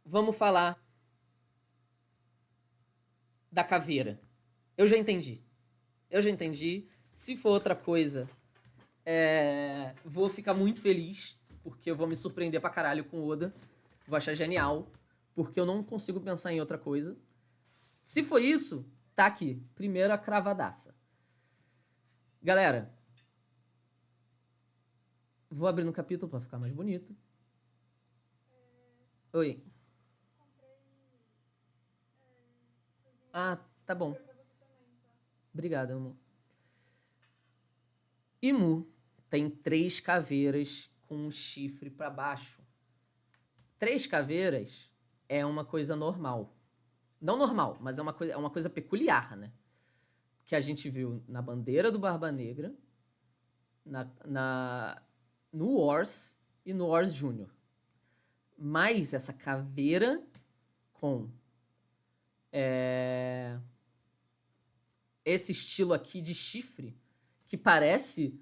Vamos falar da caveira. Eu já entendi. Eu já entendi. Se for outra coisa, vou ficar muito feliz, porque eu vou me surpreender pra caralho com o Oda. Vou achar genial, porque eu não consigo pensar em outra coisa. Se for isso, tá aqui. Primeira cravadaça. Galera, vou abrir no capítulo pra ficar mais bonito. Oi. Ah, tá bom. Obrigado, amor. Imu tem 3 caveiras com um chifre pra baixo. 3 caveiras é uma coisa normal. Não normal, mas é uma coisa peculiar, né? Que a gente viu na bandeira do Barba Negra, no Wars e no Wars Júnior. Mas essa caveira com esse estilo aqui de chifre, que parece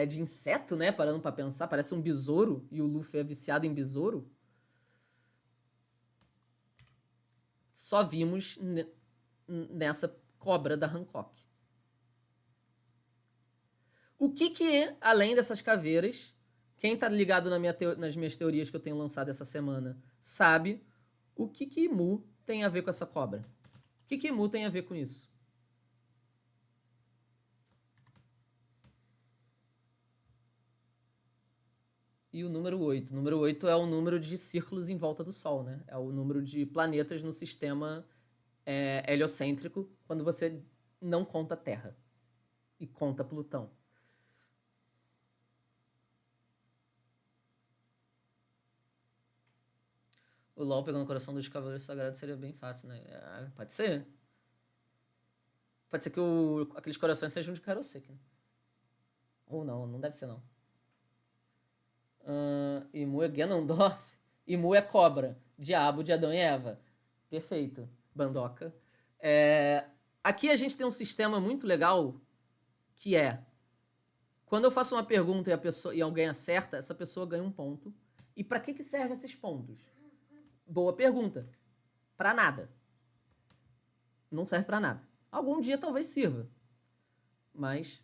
de inseto, né? Parando pra pensar, parece um besouro, e o Luffy é viciado em besouro. Só vimos nessa cobra da Hancock. O que além dessas caveiras, quem tá ligado nas minhas teorias que eu tenho lançado essa semana, sabe o que Mu tem a ver com essa cobra? O que Mu tem a ver com isso? E o número 8. O número 8 é o número de círculos em volta do Sol, né? É o número de planetas no sistema heliocêntrico, quando você não conta Terra e conta Plutão. O LoL pegando o coração dos Cavaleiros Sagrados seria bem fácil, né? Pode ser. Pode ser que aqueles corações sejam de Karosek, né? Ou não, não deve ser não. Imu é Ganondorf. Imu é cobra. Diabo de Adão e Eva. Perfeito. Bandoca. Aqui a gente tem um sistema muito legal que é... Quando eu faço uma pergunta e alguém acerta, essa pessoa ganha um ponto. E pra que servem esses pontos? Boa pergunta. Pra nada. Não serve pra nada. Algum dia talvez sirva. Mas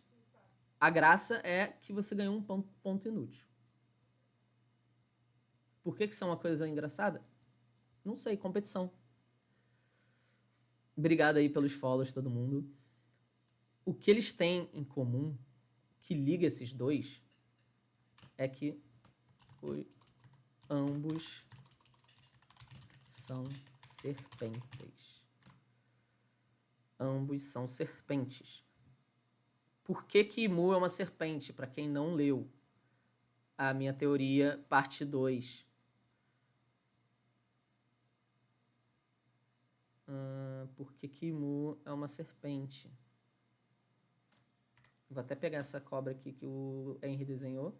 a graça é que você ganhou um ponto inútil. Por que isso é uma coisa engraçada? Não sei, competição. Obrigado aí pelos follows, todo mundo. O que eles têm em comum, que liga esses dois, é que ambos são serpentes. Ambos são serpentes. Por que Imu é uma serpente? Para quem não leu a minha teoria, parte 2. Por que Imu é uma serpente? Vou até pegar essa cobra aqui que o Henry desenhou.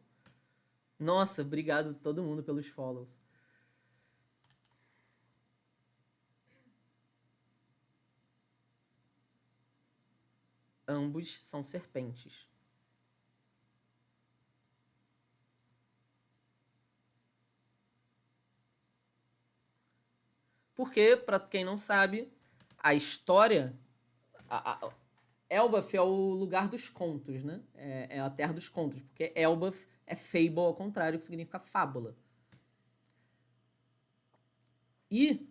Nossa, obrigado a todo mundo pelos follows. Ambos são serpentes. Porque, para quem não sabe, a história... Elbaf é o lugar dos contos, né? É a terra dos contos, porque Elbaf é fable ao contrário, que significa fábula. E...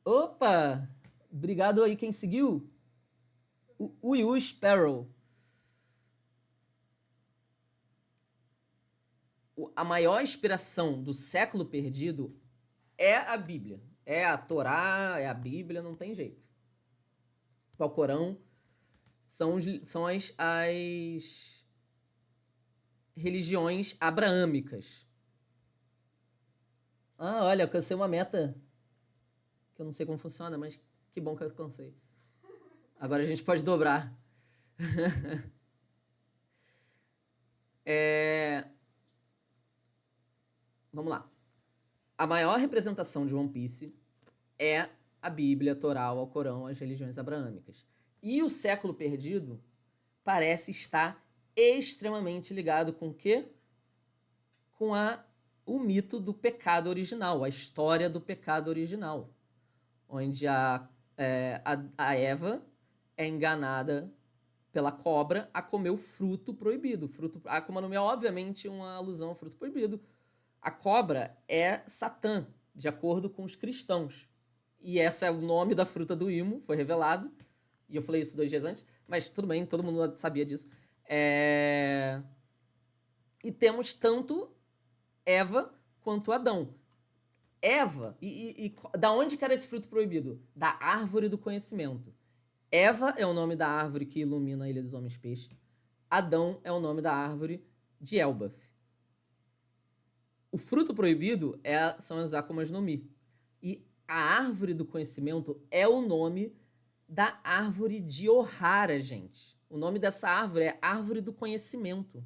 Opa! Obrigado aí quem seguiu. O Yu Sparrow. A maior inspiração do século perdido é a Bíblia. É a Torá, é a Bíblia, não tem jeito. O Alcorão são as religiões abraâmicas. Olha, eu alcancei uma meta que eu não sei como funciona, mas que bom que eu alcancei. Agora a gente pode dobrar. Vamos lá. A maior representação de One Piece é a Bíblia, a Torá, o Alcorão, as religiões abraâmicas. E o século perdido parece estar extremamente ligado com o quê? Com a o mito do pecado original, a história do pecado original, onde a Eva é enganada pela cobra a comer o fruto proibido. A Akuma no Mi é obviamente uma alusão ao fruto proibido. A cobra é Satã, de acordo com os cristãos. E esse é o nome da fruta do Imo, foi revelado. E eu falei isso 2 dias antes, mas tudo bem, todo mundo sabia disso. E temos tanto Eva quanto Adão. Eva, da onde que era esse fruto proibido? Da árvore do conhecimento. Eva é o nome da árvore que ilumina a Ilha dos Homens Peixes. Adão é o nome da árvore de Elbaf. O fruto proibido são as Akumas no Mi. E a árvore do conhecimento é o nome da árvore de Ohara, gente. O nome dessa árvore é Árvore do Conhecimento,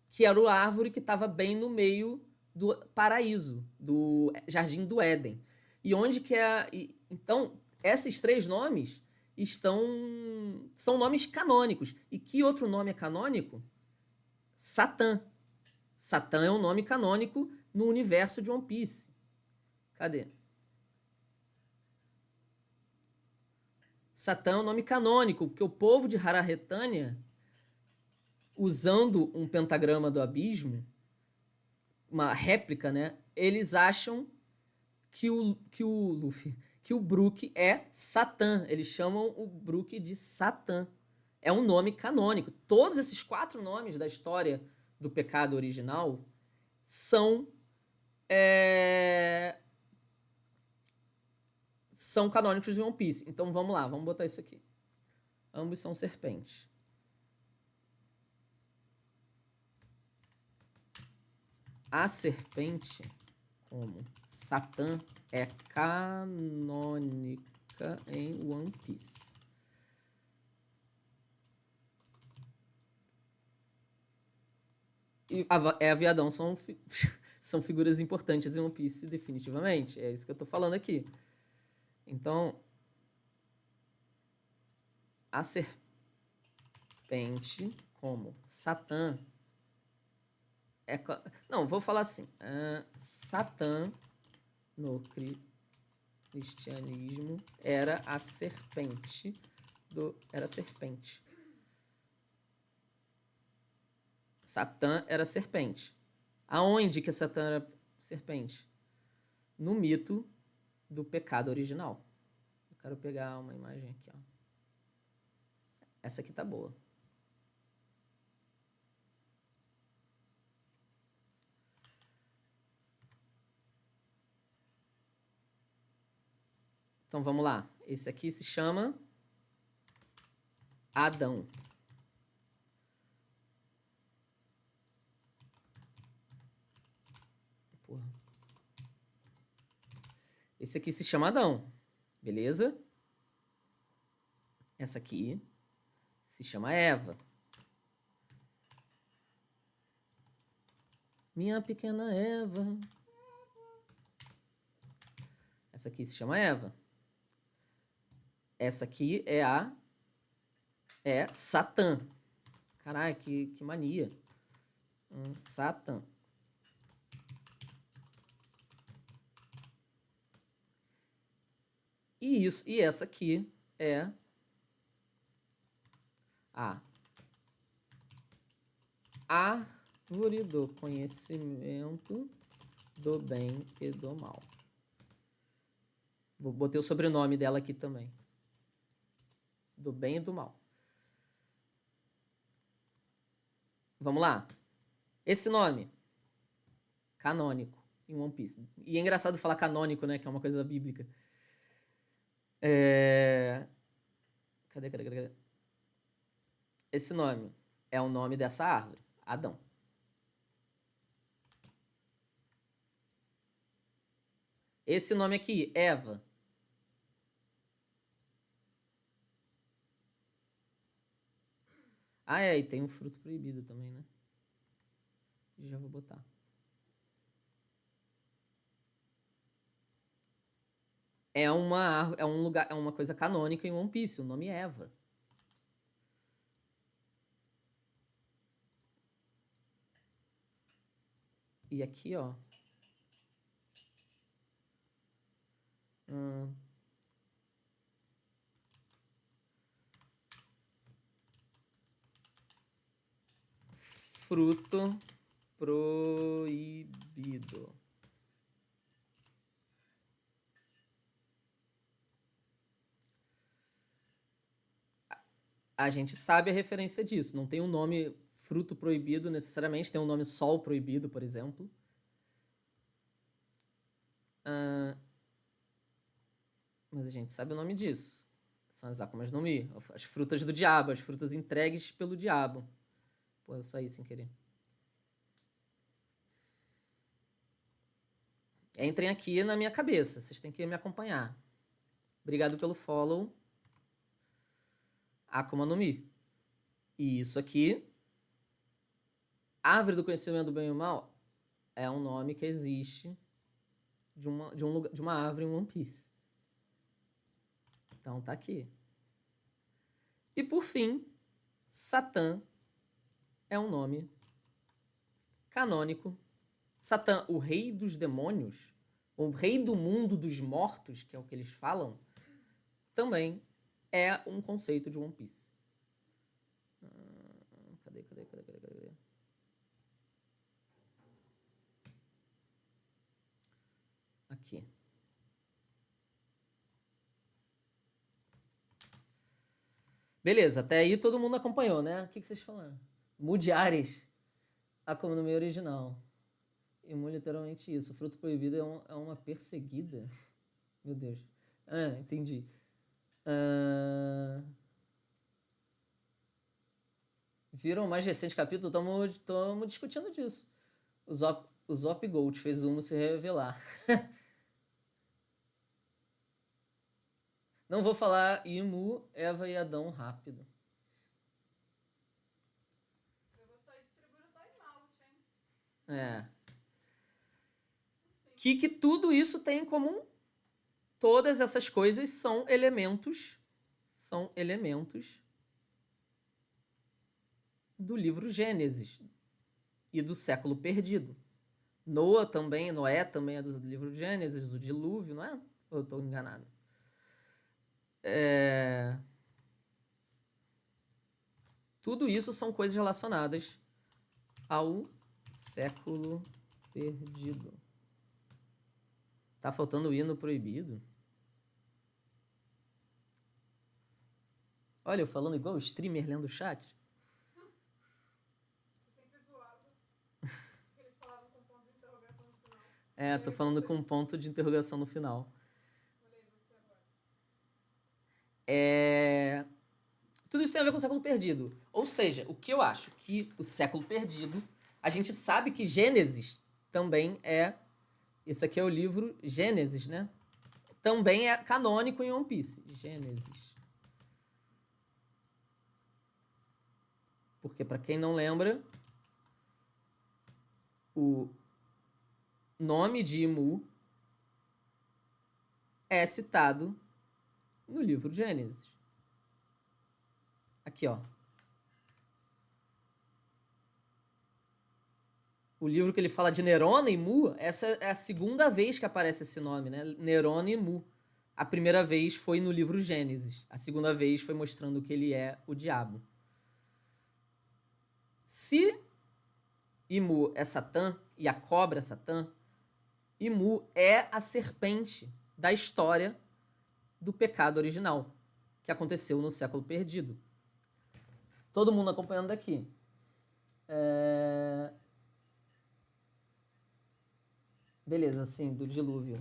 que era a árvore que estava bem no meio do paraíso, do Jardim do Éden. E onde que é... Então, esses 3 nomes são nomes canônicos. E que outro nome é canônico? Satã. Satã é um nome canônico no universo de One Piece. Cadê? Satã é um nome canônico, porque o povo de Hararetânia, usando um pentagrama do abismo, uma réplica, né? Eles acham que o Brook é Satã. Eles chamam o Brook de Satã. É um nome canônico. Todos esses 4 nomes da história do pecado original são canônicos de One Piece. Então vamos lá, vamos botar isso aqui. Ambos são serpentes. A serpente, como Satã, é canônica em One Piece. E Eva e Adão são figuras importantes em One Piece, definitivamente. É isso que eu tô falando aqui. Então, a serpente, como Satã, não, vou falar assim. Satã, no cristianismo, era a serpente. Era serpente. Satã era serpente. Aonde que Satã era serpente? No mito do pecado original. Eu quero pegar uma imagem aqui, ó. Essa aqui tá boa. Então vamos lá. Esse aqui se chama Adão. Porra. Esse aqui se chama Adão. Beleza? Essa aqui se chama Eva. Minha pequena Eva. Essa aqui se chama Eva. Essa aqui é Satã. Caralho, que mania. Satã. E essa aqui é a árvore do conhecimento do bem e do mal. Botei o sobrenome dela aqui também. Do bem e do mal. Vamos lá. Esse nome, canônico, em One Piece. E é engraçado falar canônico, né? Que é uma coisa bíblica. Cadê? Esse nome é o nome dessa árvore, Adão. Esse nome aqui, Eva. E tem um fruto proibido também, né? Já vou botar. É um lugar, é uma coisa canônica em One Piece, o nome é Eva. E aqui, ó, fruto proibido. A gente sabe a referência disso. Não tem um nome fruto proibido necessariamente, tem um nome sol proibido, por exemplo. Mas a gente sabe o nome disso. São as Akumas no Mi, as frutas do diabo, as frutas entregues pelo diabo. Pô, eu saí sem querer. Entrem aqui na minha cabeça, vocês têm que me acompanhar. Obrigado pelo follow. Akuma no Mi. E isso aqui, Árvore do Conhecimento do Bem e do Mal, é um nome que existe de uma árvore em One Piece. Então tá aqui. E por fim, Satã é um nome canônico. Satã, o rei dos demônios, o rei do mundo dos mortos, que é o que eles falam, também é um conceito de One Piece. Cadê? Aqui. Beleza, até aí todo mundo acompanhou, né? O que vocês falaram? Mude Ares, Akuma no Mi original. E muito literalmente isso. O fruto proibido é uma perseguida. Meu Deus. Entendi. Viram o mais recente capítulo? Estamos discutindo disso. O Zop Gold fez o Humo se revelar. Não vou falar Imu, Eva e Adão rápido. Eu vou só distribuir o timeout, hein? Que tudo isso tem em comum? Todas essas coisas são elementos do livro Gênesis e do século perdido. Noé também é do livro Gênesis, do dilúvio, não é? Ou eu estou enganado? Tudo isso são coisas relacionadas ao século perdido. Tá faltando o hino proibido? Olha, eu falando igual o streamer lendo o chat. Você sempre zoava. Eles falavam com ponto de interrogação no final. Tô falando com um ponto de interrogação no final. Olha aí você agora. Tudo isso tem a ver com o século perdido. Ou seja, o que eu acho que o século perdido, a gente sabe que Gênesis também é... Isso aqui é o livro Gênesis, né? Também é canônico em One Piece. Gênesis. Porque, para quem não lembra, o nome de Imu é citado no livro Gênesis. Aqui, ó. O livro que ele fala de Nerona e Mu, essa é a segunda vez que aparece esse nome, né? Nerona e Mu. A primeira vez foi no livro Gênesis. A segunda vez foi mostrando que ele é o diabo. Se Imu é Satã e a cobra é Satã, Imu é a serpente da história do pecado original, que aconteceu no século perdido. Todo mundo acompanhando daqui. Beleza, sim, do dilúvio.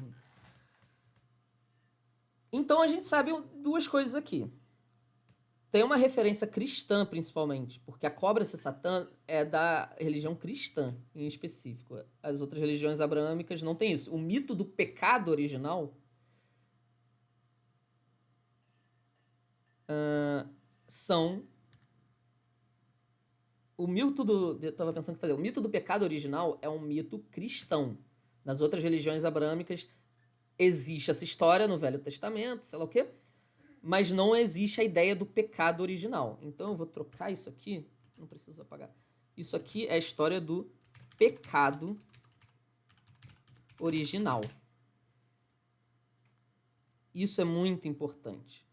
Então a gente sabe duas coisas aqui. Tem uma referência cristã, principalmente, porque a cobra ser Satã é da religião cristã, em específico. As outras religiões abraâmicas não tem isso. O mito do pecado original são... O mito do... Eu tava pensando o que fazer. O mito do pecado original é um mito cristão. Nas outras religiões abraâmicas existe essa história no Velho Testamento, sei lá o quê, mas não existe a ideia do pecado original. Então eu vou trocar isso aqui, não preciso apagar. Isso aqui é a história do pecado original. Isso é muito importante.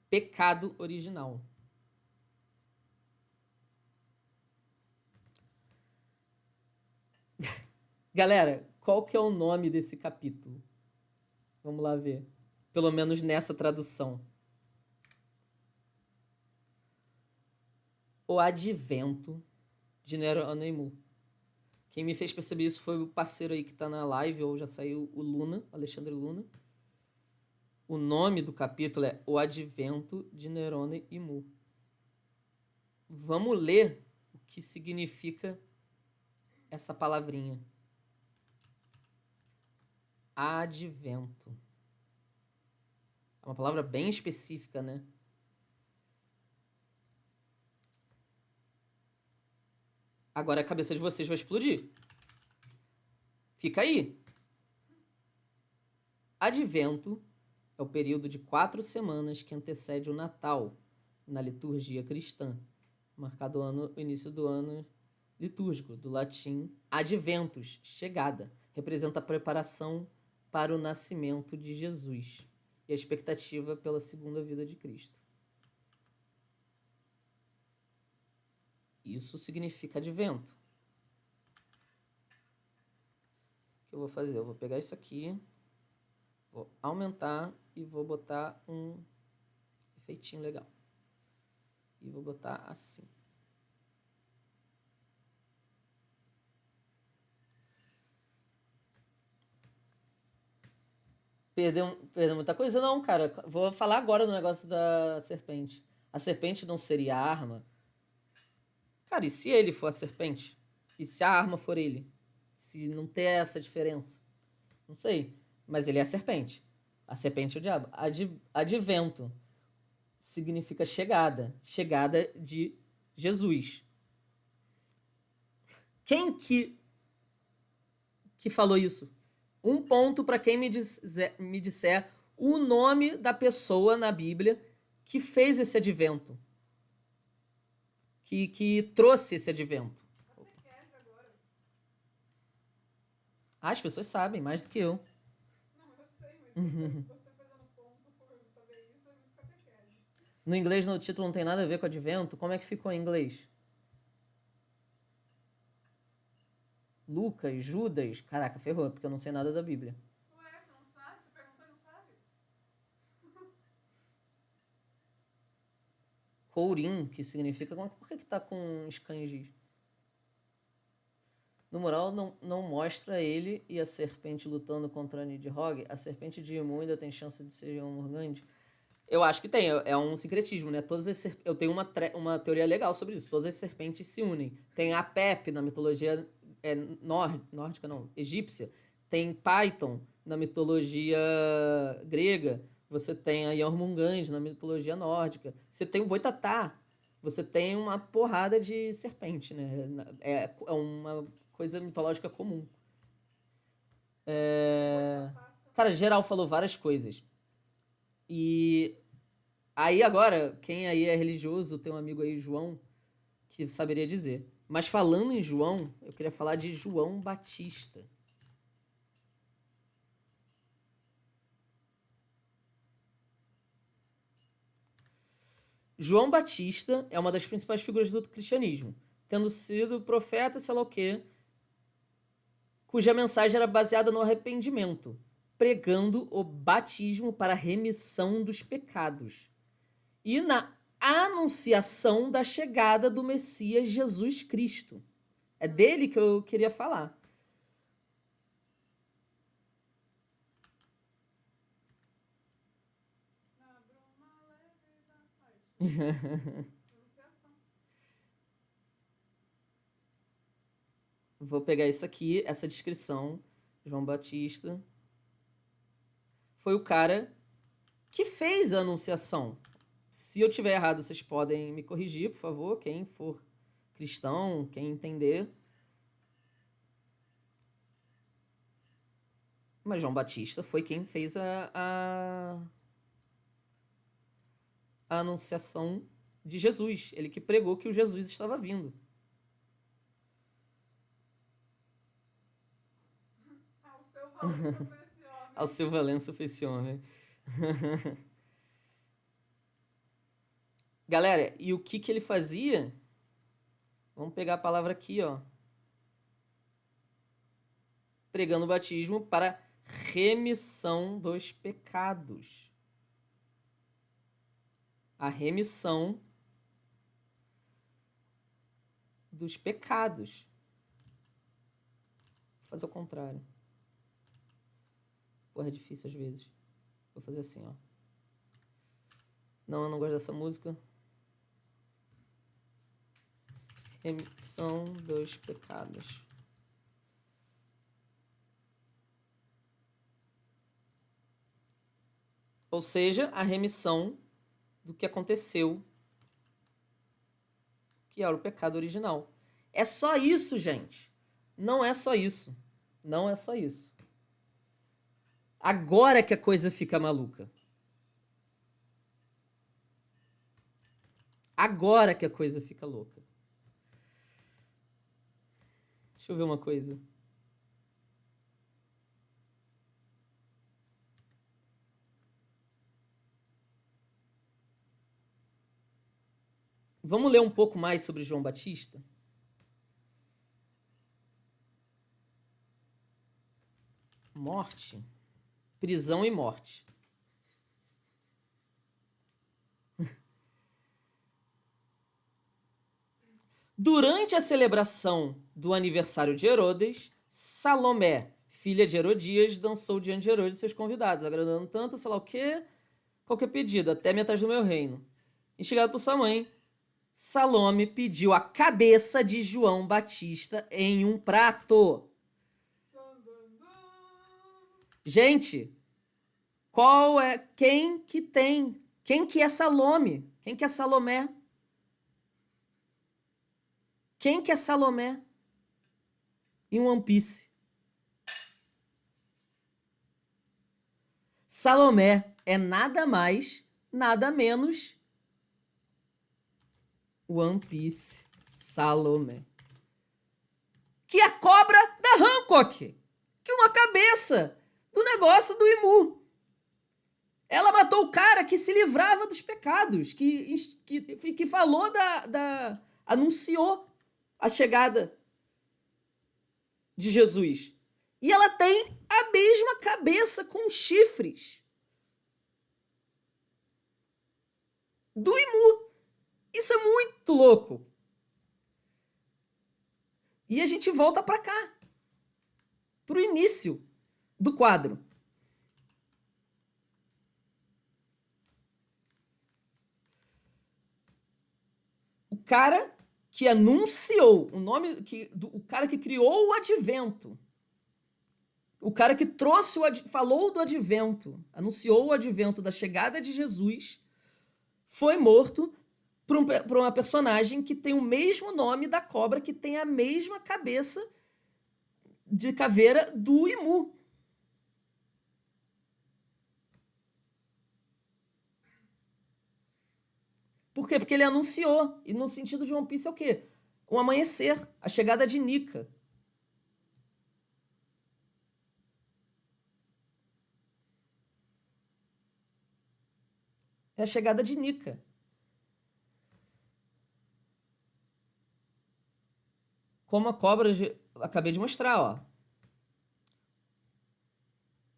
Pecado original. Galera, qual que é o nome desse capítulo? Vamos lá ver. Pelo menos nessa tradução. O Advento de Nerônimo. Quem me fez perceber isso foi o parceiro aí que tá na live, ou já saiu, o Luna, Alexandre Luna. O nome do capítulo é O Advento de Nerone e Mu. Vamos ler o que significa essa palavrinha. Advento. É uma palavra bem específica, né? Agora a cabeça de vocês vai explodir. Fica aí. Advento é o período de 4 semanas que antecede o Natal na liturgia cristã, marcado o início do ano litúrgico, do latim adventus, chegada, representa a preparação para o nascimento de Jesus e a expectativa pela segunda vida de Cristo. Isso significa advento. O que eu vou fazer? Eu vou pegar isso aqui, vou aumentar e vou botar um efeitinho legal. E vou botar assim. Perdeu muita coisa? Não, cara. Vou falar agora do negócio da serpente. A serpente não seria a arma? Cara, e se ele for a serpente? E se a arma for ele? Se não ter essa diferença? Não sei. Mas ele é a serpente. A serpente é o diabo. Advento significa chegada. Chegada de Jesus. Quem que falou isso? Um ponto para quem me disser o nome da pessoa na Bíblia que fez esse advento. Que trouxe esse advento. Ah, as pessoas sabem, mais do que eu. Não, eu sei, mas você fazendo ponto por saber isso é muito catequese. No inglês, no título não tem nada a ver com advento. Como é que ficou em inglês? Lucas, Judas. Caraca, ferrou, porque eu não sei nada da Bíblia. Ué, você não sabe? Você perguntou e não sabe? Courim, que significa... Por que tá com os kanjis? No mural não mostra ele e a serpente lutando contra a Nidhogg. A serpente de Imu ainda tem chance de ser um Morgante? Eu acho que tem, é um sincretismo, né? Eu tenho uma teoria legal sobre isso. Todas as serpentes se unem. Tem a Pep na mitologia nórdica, não, egípcia. Tem Python na mitologia grega. Você tem a Jormungand na mitologia nórdica. Você tem o Boitatá. Você tem uma porrada de serpente, né? É uma coisa mitológica comum. Cara, geral falou várias coisas. E aí agora, quem aí é religioso, tem um amigo aí, João, que saberia dizer. Mas falando em João, eu queria falar de João Batista. João Batista é uma das principais figuras do cristianismo, tendo sido profeta, sei lá o quê, cuja mensagem era baseada no arrependimento, pregando o batismo para a remissão dos pecados e na anunciação da chegada do Messias Jesus Cristo. É dele que eu queria falar. Na bruma leve das paixões. Anunciação. Vou pegar isso aqui, essa descrição. João Batista foi o cara que fez a anunciação. Se eu tiver errado, vocês podem me corrigir, por favor. Quem for cristão, quem entender. Mas João Batista foi quem fez a anunciação de Jesus. Ele que pregou que o Jesus estava vindo. Ao seu Valença foi esse homem. Ao seu Valença foi esse homem. Galera, e o que ele fazia? Vamos pegar a palavra aqui, ó. pregando o batismo para remissão dos pecados. A remissão dos pecados. Vou fazer o contrário. Porra, é difícil às vezes. Vou fazer assim, ó. Não, eu não gosto dessa música. Remissão dos pecados. Ou seja, a remissão do que aconteceu, que era o pecado original. É só isso, gente. Não é só isso. Não é só isso. Agora que a coisa fica maluca. Agora que a coisa fica louca. Deixa eu ver uma coisa. Vamos ler um pouco mais sobre João Batista? Morte. Prisão e morte. Durante a celebração do aniversário de Herodes, Salomé, filha de Herodias, dançou diante de Herodes e seus convidados, agradando tanto, sei lá o quê, qualquer pedido, até metade do meu reino. Instigado por sua mãe, Salome pediu a cabeça de João Batista em um prato. Gente, quem que é Salome? Quem que é Salomé? Quem que é Salomé? Em One Piece. Salomé é nada mais, nada menos One Piece Salomé. Que a cobra da Hancock. Que uma cabeça do negócio do Imu. Ela matou o cara que se livrava dos pecados, que falou anunciou a chegada de Jesus. E ela tem a mesma cabeça com chifres do Imu. Isso é muito louco. E a gente volta para cá, pro início do quadro. O cara que anunciou o cara que criou o advento, o cara que trouxe falou do advento, anunciou o advento da chegada de Jesus, foi morto por uma personagem que tem o mesmo nome da cobra, que tem a mesma cabeça de caveira do Imu. Por quê? Porque ele anunciou. E no sentido de One Piece é o quê? O amanhecer, a chegada de Nika. É a chegada de Nika. Como a cobra... Acabei de mostrar, ó.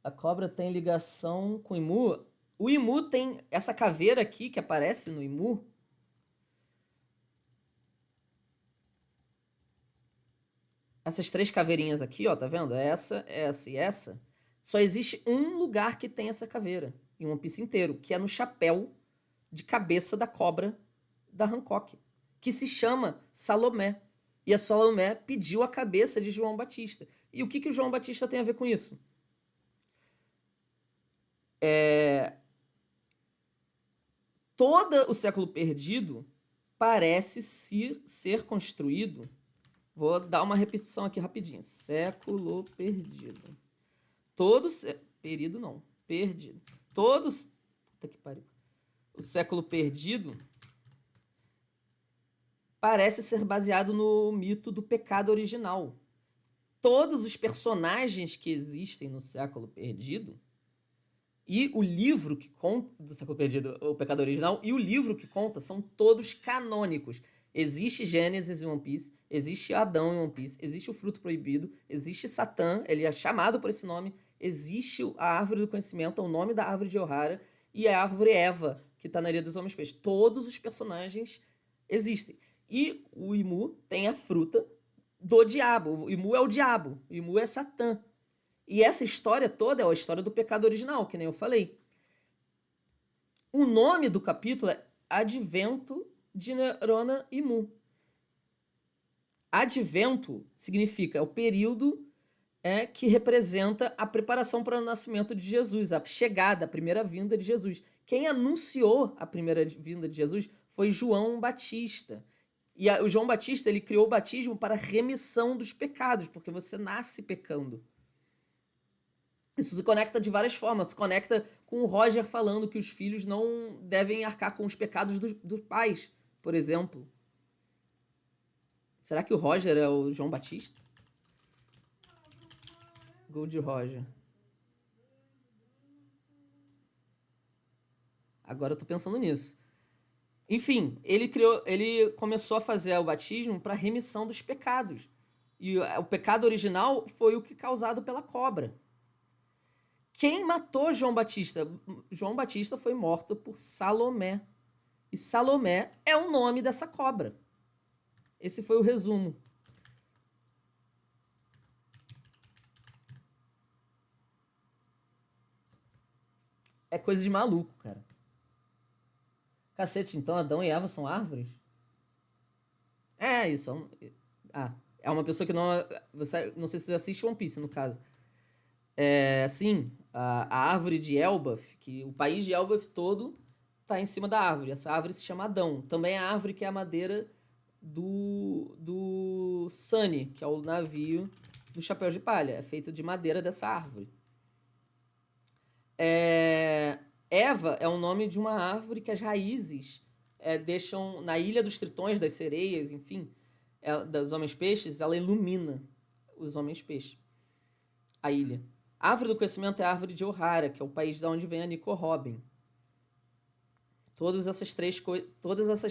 A cobra tem ligação com o Imu. O Imu tem essa caveira aqui que aparece no Imu. Essas três caveirinhas aqui, ó, tá vendo? Essa e essa. Só existe um lugar que tem essa caveira em One Piece inteiro, que é no chapéu de cabeça da cobra da Hancock, que se chama Salomé. E a Salomé pediu a cabeça de João Batista. E o que o João Batista tem a ver com isso? Todo o século perdido parece ser construído. Vou dar uma repetição aqui rapidinho. Século perdido. Perdido. Puta que pariu. O século perdido parece ser baseado no mito do pecado original. Todos os personagens que existem no século perdido e o livro que conta do século perdido, o pecado original, e o livro que conta são todos canônicos. Existe Gênesis em One Piece, existe Adão em One Piece, existe o fruto proibido, existe Satã, ele é chamado por esse nome, existe a árvore do conhecimento, é o nome da árvore de Ohara, e a árvore Eva, que tá na Ilha dos Homens Peixes. Todos os personagens existem. E o Imu tem a fruta do diabo. O Imu é o diabo, o Imu é Satã. E essa história toda é a história do pecado original, que nem eu falei. O nome do capítulo é Advento de Nerona Imu. Advento significa o período que representa a preparação para o nascimento de Jesus, a chegada, a primeira vinda de Jesus. Quem anunciou a primeira vinda de Jesus foi João Batista. E o João Batista, ele criou o batismo para remissão dos pecados, porque você nasce pecando. Isso se conecta de várias formas. Se conecta com o Roger falando que os filhos não devem arcar com os pecados dos pais, por exemplo. Será que o Roger é o João Batista? Gold Roger. Agora eu tô pensando nisso. Enfim, ele começou a fazer o batismo para remissão dos pecados. E o pecado original foi o que causado pela cobra. Quem matou João Batista? João Batista foi morto por Salomé. E Salomé é o nome dessa cobra. Esse foi o resumo. É coisa de maluco, cara. Cacete, então Adão e Eva são árvores? É isso. É uma pessoa que não... não sei se você assiste One Piece, no caso. Sim, a árvore de Elbaf, que o país de Elbaf todo tá em cima da árvore. Essa árvore se chama Adão. Também é a árvore que é a madeira do Sunny, que é o navio do Chapéu de Palha. É feito de madeira dessa árvore. Eva é o nome de uma árvore que as raízes deixam na ilha dos tritões, das sereias, enfim, dos homens-peixes, ela ilumina os homens-peixes, a ilha. A árvore do conhecimento é a árvore de Ohara, que é o país de onde vem a Nico Robin. Todas essas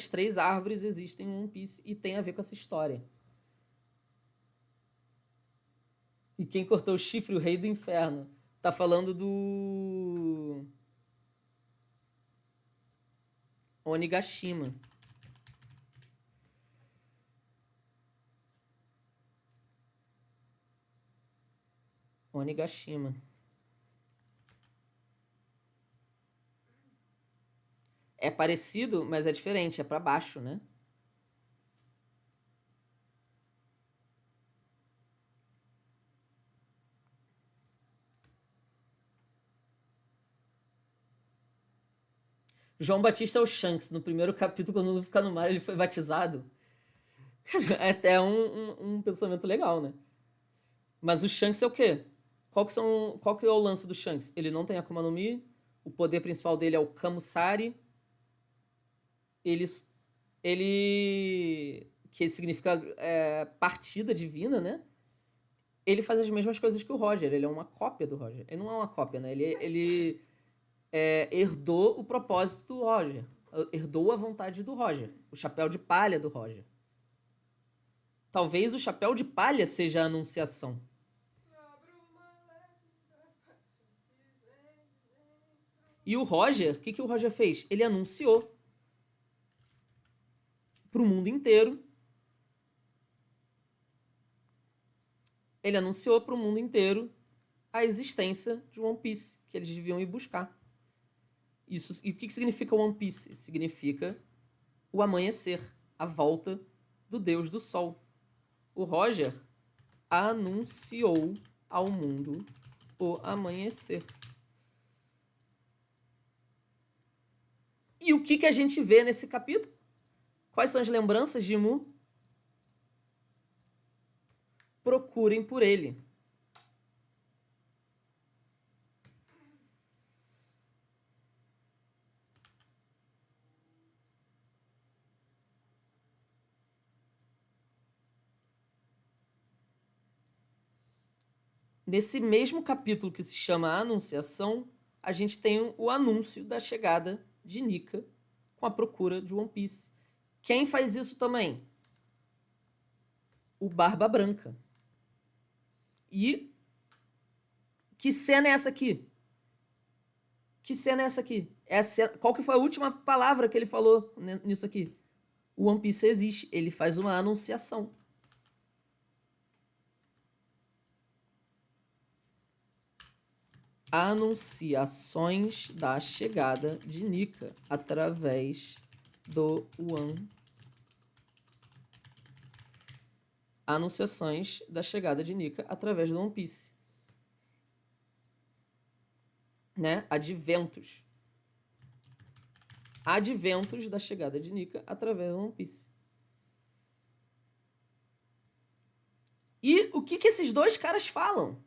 três árvores existem em One Piece e tem a ver com essa história. E quem cortou o chifre? O Rei do Inferno. Tá falando do Onigashima. Onigashima. É parecido, mas é diferente. É pra baixo, né? João Batista é o Shanks. No primeiro capítulo, quando o Luffy fica no mar, ele foi batizado. É até um pensamento legal, né? Mas o Shanks é o quê? Qual que é o lance do Shanks? Ele não tem Akuma no Mi. O poder principal dele é o Kamusari. Ele que significa partida divina, né? Ele faz as mesmas coisas que o Roger. Ele é uma cópia do Roger. Ele não é uma cópia, né? Ele herdou o propósito do Roger. Herdou a vontade do Roger. O chapéu de palha do Roger. Talvez o chapéu de palha seja a anunciação. E o Roger, o que o Roger fez? Ele anunciou para o mundo inteiro. Ele anunciou para o mundo inteiro a existência de One Piece, que eles deviam ir buscar. Isso, e o que significa One Piece? Significa o amanhecer, a volta do Deus do Sol. O Roger anunciou ao mundo o amanhecer. E o que a gente vê nesse capítulo? Quais são as lembranças de Mu? Procurem por ele. Nesse mesmo capítulo que se chama A Anunciação, a gente tem o anúncio da chegada de Nika com a procura de One Piece. Quem faz isso também? O Barba Branca. E que cena é essa aqui? Que cena é essa aqui? Qual que foi a última palavra que ele falou nisso aqui? O One Piece existe. Ele faz uma anunciação. Anunciações da chegada de Nika através do One. Anunciações da chegada de Nika através do One Piece. Né? Adventos. Adventos da chegada de Nika através do One Piece. E o que esses dois caras falam?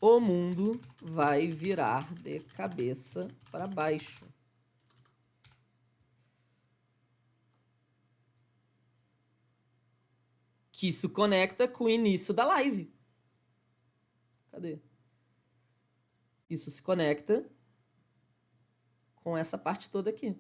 O mundo vai virar de cabeça para baixo. Que isso conecta com o início da live. Cadê? Isso se conecta com essa parte toda aqui.